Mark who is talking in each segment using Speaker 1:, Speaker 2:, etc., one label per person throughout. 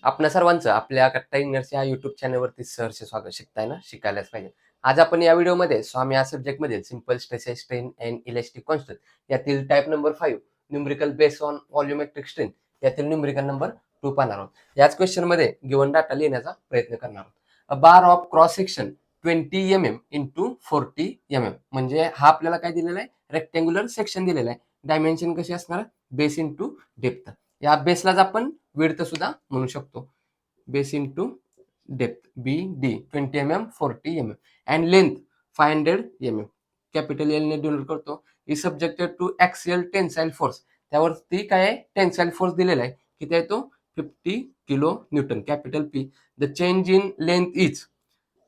Speaker 1: आपल्या सर्वांचं आपल्या कट्टा इंग्लिश या युट्यूब चॅनलवरती सहर्ष स्वागत. शिकताय ना, शिकायलाच पाहिजे. आज आपण या व्हिडिओमध्ये स्वामी या सब्जेक्टमधील simple stresses strain and elastic constant यातील type number 5 numerical based on volumetric strain यातील न्यूमरिकल नंबर 2 पाहणार आहोत. याच क्वेश्चनमध्ये गिवन डाटा लिहिण्याचा प्रयत्न करणार आहोत. A bar of cross section 20 mm into 40 mm म्हणजे हा आपल्याला काय दिलेला आहे, रेक्टँग्युलर सेक्शन दिलेला आहे. डायमेन्शन कशी असणार, बेस इंटू डेप्थ. या बेसलाच आपण विड्थ सुद्धा म्हणू शकतो. Base into depth BD 20 mm 40 mm and length 500 mm. Capital L ने डिनोट करतो. Is subjected to axial tensile force. त्यावरती काय आहे, टेन्साइल फोर्स दिलेला आहे. किती आहे तो, 50 kilo Newton. Capital P. The change in length is,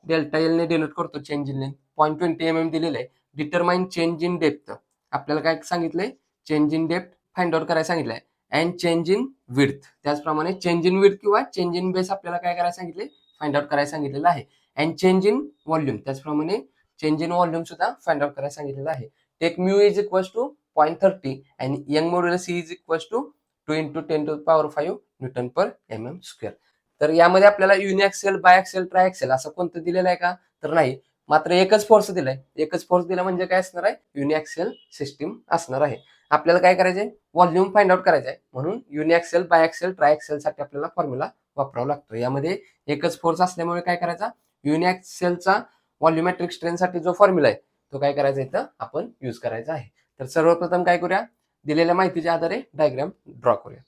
Speaker 1: delta L ने डिनोट करतो चेंज इन लेंथ. 0.20 mm दिलेलं आहे. Determine change in depth. आपल्याला काय सांगितलंय, change in depth find out करायला सांगितलंय. And change in width. त्याचप्रमाणे चेंज इन विड्थ किंवा चेंज इन बेस आपल्याला काय करायला सांगितले, फाइंड आउट करायला सांगितलेलं आहे. अँड चेंज इन व्हॉल्यूम, त्याचप्रमाणे चेंज इन व्हॉल्यूम सुद्धा फाइंड आउट करायला सांगितलेलं आहे. Take mu is equal to 0.30 and Young modulus is equal to 2 × 10⁵ newton per mm square. तर यामध्ये आपल्याला युनिऍक्सियल, बायऍक्सियल, ट्रायऍक्सियल असं कोणतं दिलेलं आहे का, तर नाही. मात्र एकच फोर्स दिलाय. एकच फोर्स दिला म्हणजे काय असणार आहे, युनिऍक्सियल सिस्टीम असणार आहे. आपल्याला काय करायचंय, व्हॉल्यूम फाइंड आउट करायचं आहे. म्हणून युनिऍक्सियल, बायऍक्सियल, ट्रायऍक्सियल साठी आपल्याला फॉर्म्युला वापरावा लागतो. यामध्ये एकच फोर्स असल्यामुळे काय करायचा, युनिऍक्सियलचा व्हॉल्यूमेट्रिक स्ट्रेन साठी जो फॉर्म्युला आहे तो काय करायचा इथं आपण युज करायचा आहे. तर सर्वप्रथम काय करूया, दिलेल्या माहितीच्या आधारे डायग्राम ड्रॉ करूया.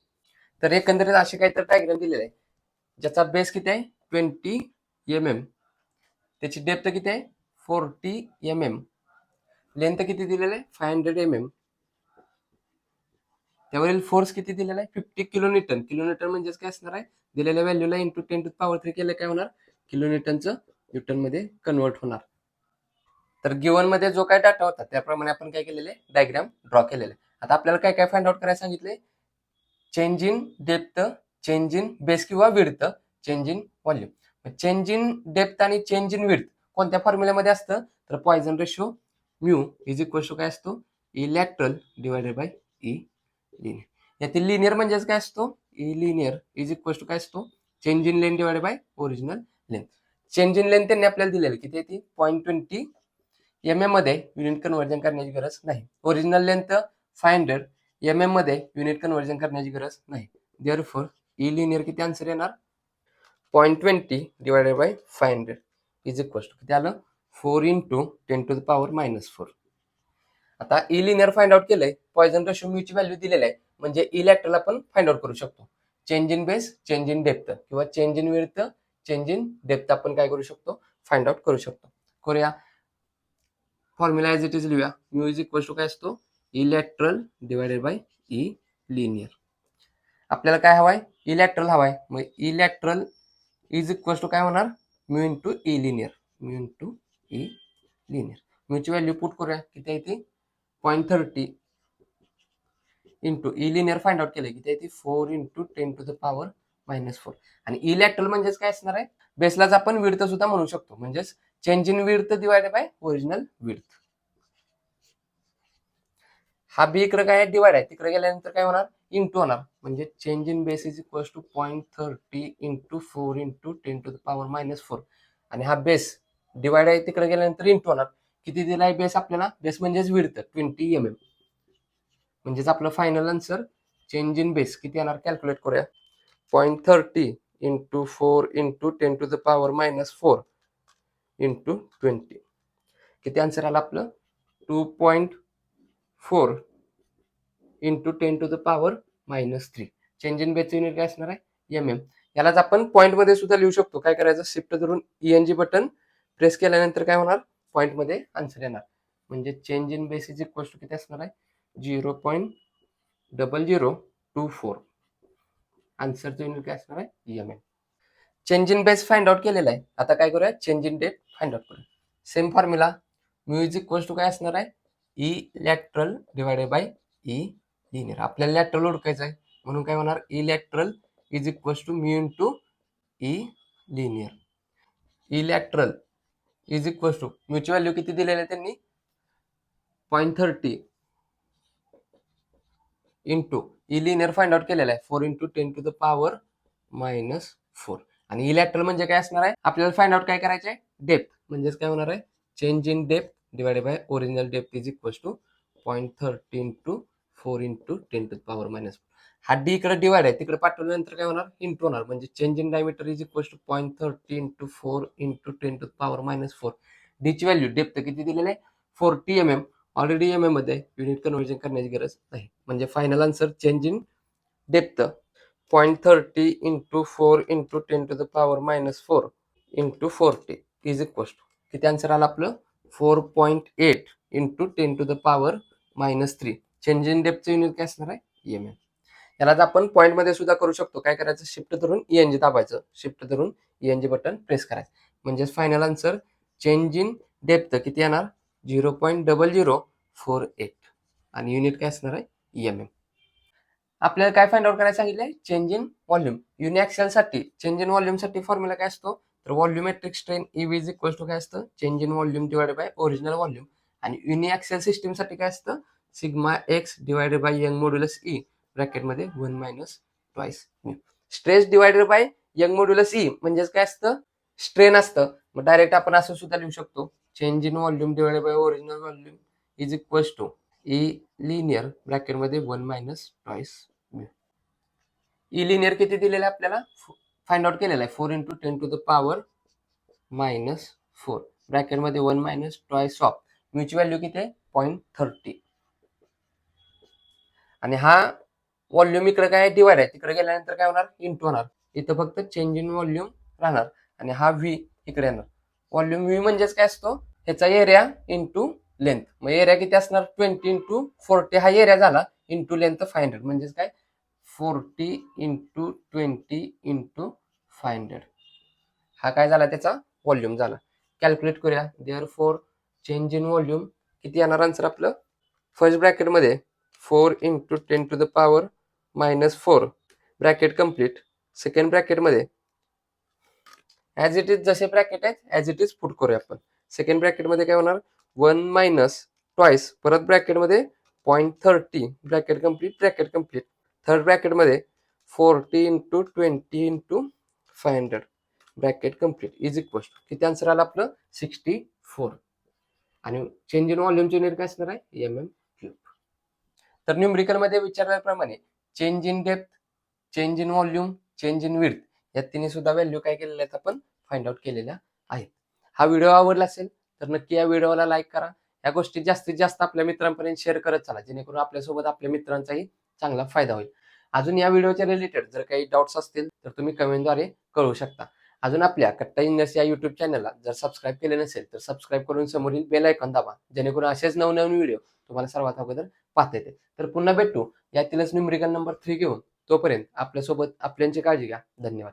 Speaker 1: तर एकंदरीत असे काहीतरी डायग्राम दिलेले आहे, ज्याचा बेस किती आहे 20 mm, त्याची डेप्थ किती आहे 40 mm, लेंथ किती दिलेलं आहे 500 mm, त्यावरील फोर्स किती दिलेला आहे 50 किलो न्यूटन. किलो न्यूटन म्हणजेच काय असणार आहे, दिलेल्या व्हॅल्यूला इंटू 10⁻³ केलं काय होणार, किलो न्यूटनचं न्यूटन मध्ये कन्वर्ट होणार. तर गिवन मध्ये जो काय डाटा होता त्याप्रमाणे आपण काय केलेले, डायग्राम ड्रॉ केलेले. आता आपल्याला काय काय फाइंड आउट करायला सांगितले, change in depth, change in base किंवा width, change in volume. Change in depth आणि चेंज इन विड्थ कोणत्या फॉर्म्युल्यामध्ये असतं, तर Poisson ratio mu is equal to काय असतो, E lateral divided by E linear. यातील लिनियर म्हणजेच काय असतो, E linear is equal to काय असतो, change in length divided by original length. Change in length त्यांनी आपल्याला दिलेली किती आहे ती 0.20 mm मध्ये युनिट कन्व्हर्जन करण्याची गरज नाही. ओरिजिनल लेंथ 500 mm मध्ये युनिट कन्व्हर्जन करण्याची गरज नाही. देअरफॉर ई लिनियर किती आन्सर येणार, 0.20 divided by 500 is equal to किती आलं, 4 × 10⁻⁻4. आता ई लिनियर फाइंड आउट केलंय, पॉइझन रेशो म्यूची व्हॅल्यू दिलेली आहे, म्हणजे ई लॅटरल आपण फाइंड आउट करू शकतो. Change in base, change in depth किंवा change in width, change in depth आपण काय करू शकतो, फाइंड आउट करू शकतो. करूया. फॉर्म्युला ॲज इट इज लिहूया. म्यू इज इक्वल टू काय असतो, E lateral divided by E linear. आपल्याला काय हवाय, ई लॅटरल हवाय, मग E lateral is equal to काय होणार, mu into E linear, mu into E linear. म्यूची व्हॅल्यू पुट करूया, किती आहे ती 0.30 into E linear find out केलं किती आहे ती 4 × 10⁻⁻4. आणि ई लॅटरल म्हणजेच काय असणार आहे, बेसलाच आपण विड्थ सुद्धा म्हणू शकतो, म्हणजेच change in width divided by original width. हा बी इकडे काय डिवाइड आहे, तिकडे गेल्यानंतर काय होणार, इंटू होणार, म्हणजे change in base is equal to 0.30 into 4 × 10⁻⁻4. आणि हा बेस डिवाइड आहे, तिकडे गेल्यानंतर इंटू होणार. किती दिला आहे बेस आपल्याला, बेस म्हणजेच विड्थ 20 mm, म्हणजेच आपलं final answer change in base किती येणार, कॅल्क्युलेट करूया. 0.30 इंटू 4 × 10⁻⁻4 इंटू 20, किती आन्सर आला आपलं 2.4 इंटू 10⁻⁻3. चेंज इन बेसचं युनिट काय असणार आहे, mm. यालाच आपण पॉईंट मध्ये सुद्धा लिहू शकतो. काय करायचं, शिफ्ट धरून ENG बटन प्रेस केल्यानंतर काय होणार, पॉईंट मध्ये आन्सर येणार. म्हणजे change in base is equal to किती असणार आहे, 0.0024. आन्सरचं युनिट काय असणार आहे, mm. Change in base find out केलेला आहे. आता काय करूया, change in depth find out करूया. Same formula, mu is equal to काय असणार आहे, E lateral divided by E linear. आपल्याला लॅटरल ओळखायचं आहे, म्हणून काय होणार, E lateral is equal to mu into E linear. E lateral is equal to म्यूची व्हॅल्यू किती दिलेली आहे त्यांनी 0.30 into E linear find out केलेला आहे 4 × 10⁻⁻⁴ -4. आणि इलॅटरल म्हणजे काय असणार आहे, आपल्याला फाइंड आउट काय करायचं आहे, डेप्थ. म्हणजेच काय होणार आहे, change in depth divided by original depth is equal to 0.30 into 4 into 10⁻⁻4. हा डी इकडे डिवाइड आहे, तिकडे पाठवल्यानंतर काय होणार, इंटू होणार. म्हणजे change in diameter is equal to 0.30 into 4 into 10⁻⁻4. D ची व्हॅल्यू डेप्थ किती दिलेली आहे, 40 mm. ऑलरेडी एम एम मध्ये युनिट कन्व्हर्जन करण्याची गरज नाही. म्हणजे final answer change in depth 0.30 into 4 into 10⁻⁻4 into 40 is equal to किती आन्सर आला आपलं, 4.8 इंटू 10⁻⁻3. चेंज इन डेप्थचं युनिट काय असणार आहे, एम एम. याला आपण पॉईंट मध्ये सुद्धा करू शकतो. काय करायचं, शिफ्ट धरून ईएनजी दाबायचं, शिफ्ट धरून ईएनजी बटन प्रेस करायचं. म्हणजेच final answer change in depth किती येणार, 0.0048. आणि युनिट काय असणार आहे, ईएमएम. आपल्याला काय फाइंड आउट करायला सांगितलंय, चेंज इन व्हॉल्यूम. युनिएक्सेल साठी चेंज इन व्हॉल्यूम साठी फॉर्म्युला काय असतो, तर volumetric strain EV is equal to काय असतं, change in volume divided by original volume. आणि युनिएक्सेल सिस्टीम साठी काय असतं, sigma x divided by Young modulus E ब्रॅकेटमध्ये 1 minus twice mu. Stress divided by Young modulus E म्हणजेच काय असतं, स्ट्रेन असतं. मग डायरेक्ट आपण असं सुद्धा लिहू शकतो, change in volume divided by original volume is equal to E linear ब्रॅकेटमध्ये 1 minus twice mu. E linear किती दिलेलं आहे आपल्याला, फाइंड आउट केलेलं आहे, 4 इंटू 10⁻⁻4 ब्रॅकेटमध्ये 1 मायनस ट्वाइस ऑफ म्यूची व्हॅल्यू किती आहे, 0.30. आणि हा व्हॉल्यूम इकडे काय डिवाइड आहे, तिकडे गेल्यानंतर काय होणार, इंटू होणार. इथं फक्त चेंज इन व्हॉल्यूम राहणार. आणि हा व्ही इकडे येणार. व्हॉल्यूम व्ही म्हणजेच काय असतो, ह्याचा एरिया इंटू लेंथ. मग एरिया किती असणार, 20 इंटू 40 हा एरिया झाला, इंटू लेंथ 500. म्हणजेच काय, 40 इंटू 20 इंटू 500. हा काय झाला, त्याचा व्हॉल्यूम झाला. कॅल्क्युलेट करूया. देअरफॉर चेंज इन व्हॉल्यूम किती येणार आन्सर आपलं, फर्स्ट ब्रॅकेटमध्ये 4 इंटू 10⁻⁻4 ब्रॅकेट कम्प्लीट. सेकंड ब्रॅकेटमध्ये ॲज इट इज जसे ब्रॅकेट आहेत ॲज इट इज पुट करूया आपण. सेकंड ब्रॅकेटमध्ये काय होणार, 1 मायनस ट्वाइस, परत ब्रॅकेटमध्ये 0.30 ब्रॅकेट कम्प्लीट. थर्ड ब्रॅकेटमध्ये 40 into 20 into 500 bracket complete is equal to किती आन्सर आला आपलं, 64. आणि चेंज इन व्हॉल्यूमचे युनिट काय असणार आहे, mm क्यूब. तर न्यूमरिकल मध्ये विचारल्याप्रमाणे change in depth, change in volume, change in width या तिन्ही सुद्धा व्हॅल्यू काय केलेल्या आहेत, आपण फाइंड आउट केलेल्या आहेत. हा व्हिडिओ आवडला असेल तर नक्की या व्हिडिओला लाईक करा. या गोष्टी जास्तीत जास्त आपल्या मित्रांपर्यंत शेअर करत चला, जेणेकरून आपल्यासोबत आपल्या मित्रांचाही चांगला फायदा होईल. अजून या व्हिडिओच्या रिलेटेड जर काही डाऊट्स असतील तर तुम्ही कमेंटद्वारे कळवू शकता. अजून आपल्या कट्टा इंजिनियर्स या युट्यूब चॅनलला जर सबस्क्राईब केले नसेल तर सबस्क्राईब करून समोरील बेल आयकॉन दाबा, जेणेकरून असेच नवनवीन व्हिडिओ तुम्हाला सर्वात अगोदर पाहता येते. तर पुन्हा भेटू यातीलच न्यूमरिकल नंबर 3 घेऊन. तोपर्यंत आपल्यासोबत आपल्यांची काळजी घ्या. धन्यवाद.